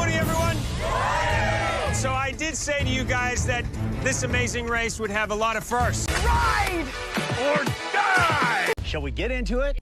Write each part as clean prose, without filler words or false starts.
morning, everyone. So I did say to you guys that this amazing race would have a lot of firsts. Ride or die! Shall we get into it?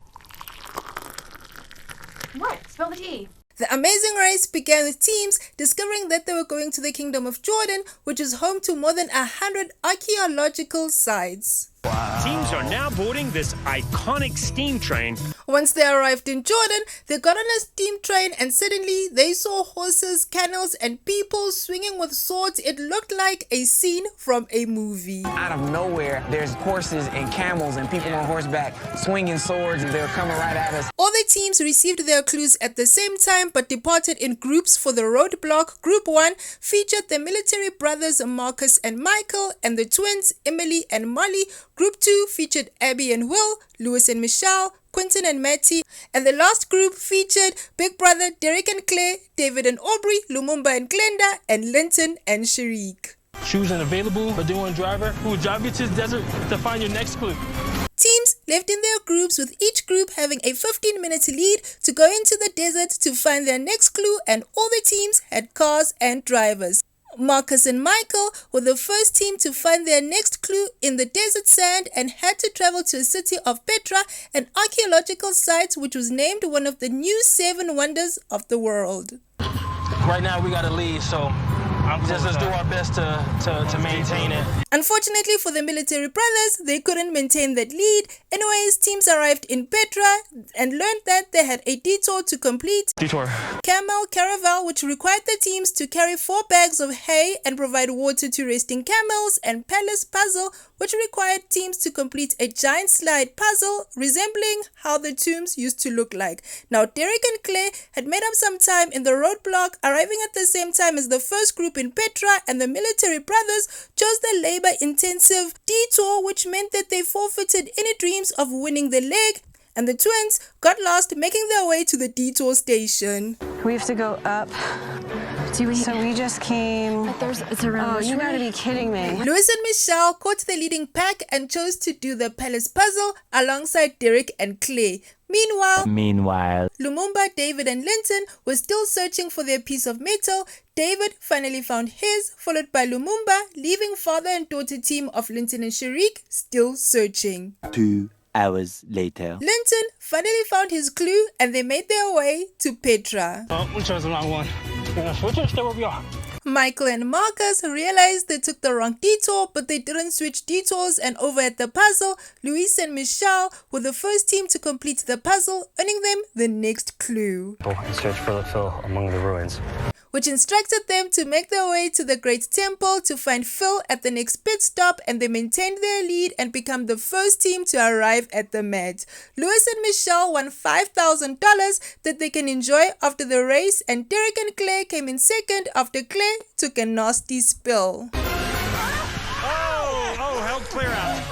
What? Spill the tea. The Amazing Race began with teams discovering that they were going to the Kingdom of Jordan, which is home to more than 100 archaeological sites. Wow. Teams are now boarding this iconic steam train. Once they arrived in Jordan, they got on a steam train and suddenly they saw horses, camels, and people swinging with swords. It looked like a scene from a movie. Out of nowhere, there's horses and camels and people on horseback swinging swords, and they were coming right at us. All the teams received their clues at the same time but departed in groups for the roadblock. Group 1 featured the military brothers Marcus and Michael and the twins Emily and Molly. Group 2 featured Abby and Will, Lewis and Michelle, Quentin and Matty, and the last group featured Big Brother Derek and Claire, David and Aubrey, Lumumba and Glenda, and Linton and Sharik. Choose an available or doing driver who will drive you to the desert to find your next clue. Teams left in their groups, with each group having a 15-minute lead to go into the desert to find their next clue, and all the teams had cars and drivers. Marcus and Michael were the first team to find their next clue in the desert sand and had to travel to a city of Petra, an archaeological site which was named one of the new 7 wonders of the world. Right now we got to lead, so let's do our best to maintain it. Unfortunately for the military brothers, they couldn't maintain that lead. Anyways, teams arrived in Petra and learned that they had a detour to complete. Detour. Camel caravel, which required the teams to carry 4 bags of hay and provide water to resting camels, and palace puzzle, which required teams to complete a giant slide puzzle resembling how the tombs used to look like. Now, Derek and Claire had made up some time in the roadblock, arriving at the same time as the first group in Petra, and the military brothers chose the labor-intensive detour, which meant that they forfeited any dreams of winning the leg, and the twins got lost making their way to the detour station. We have to go up. So we just came. But it's around. Oh, you gotta be kidding me. Lewis and Michelle caught the leading pack and chose to do the palace puzzle alongside Derek and Claire. Meanwhile, Lumumba, David, and Linton were still searching for their piece of metal. David finally found his, followed by Lumumba, leaving father and daughter team of Linton and Sharik still searching. 2 hours later. Linton finally found his clue and they made their way to Petra. Oh, we chose the wrong one. Switch it, stay where we are. Michael and Marcus realized they took the wrong detour, but they didn't switch detours, and over at the puzzle, Luis and Michelle were the first team to complete the puzzle, earning them the next clue, And search for the Phil among the ruins, which instructed them to make their way to the Great Temple to find Phil at the next pit stop, and they maintained their lead and become the first team to arrive at the Met. Lewis and Michelle won $5,000 that they can enjoy after the race, and Derek and Claire came in second after Claire took a nasty spill. Help clear out.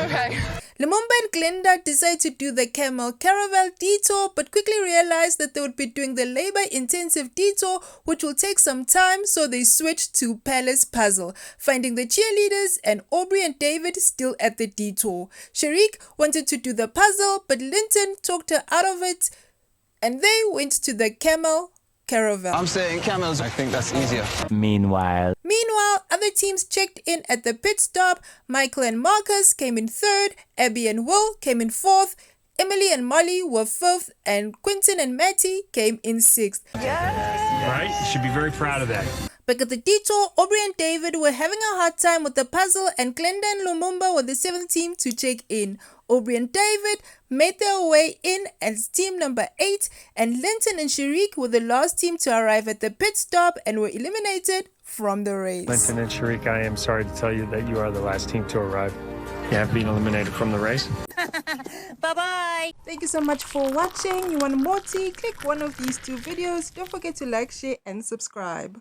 Okay. Lumumba and Glenda decided to do the camel caravel detour, but quickly realized that they would be doing the labor-intensive detour, which will take some time, so they switched to palace puzzle, finding the cheerleaders and Aubrey and David still at the detour. Sharik wanted to do the puzzle, but Linton talked her out of it, and they went to the camel caravel. I'm saying camels. I think that's easier. Meanwhile, Other teams checked in at the pit stop. Michael and Marcus came in 3rd, Abby and Will came in 4th, Emily and Molly were 5th, and Quentin and Matty came in 6th. Right? You should be very proud of that. Back at the detour, Aubrey and David were having a hard time with the puzzle, and Glenda and Lumumba were the 7th team to check in. Aubrey and David made their way in as team number 8, and Linton and Sharik were the last team to arrive at the pit stop and were eliminated from the race. Linton and Sharik, I am sorry to tell you that you are the last team to arrive. You have been eliminated from the race. Bye-bye. Thank you so much for watching. You want more tea? Click one of these 2 videos. Don't forget to like, share, and subscribe.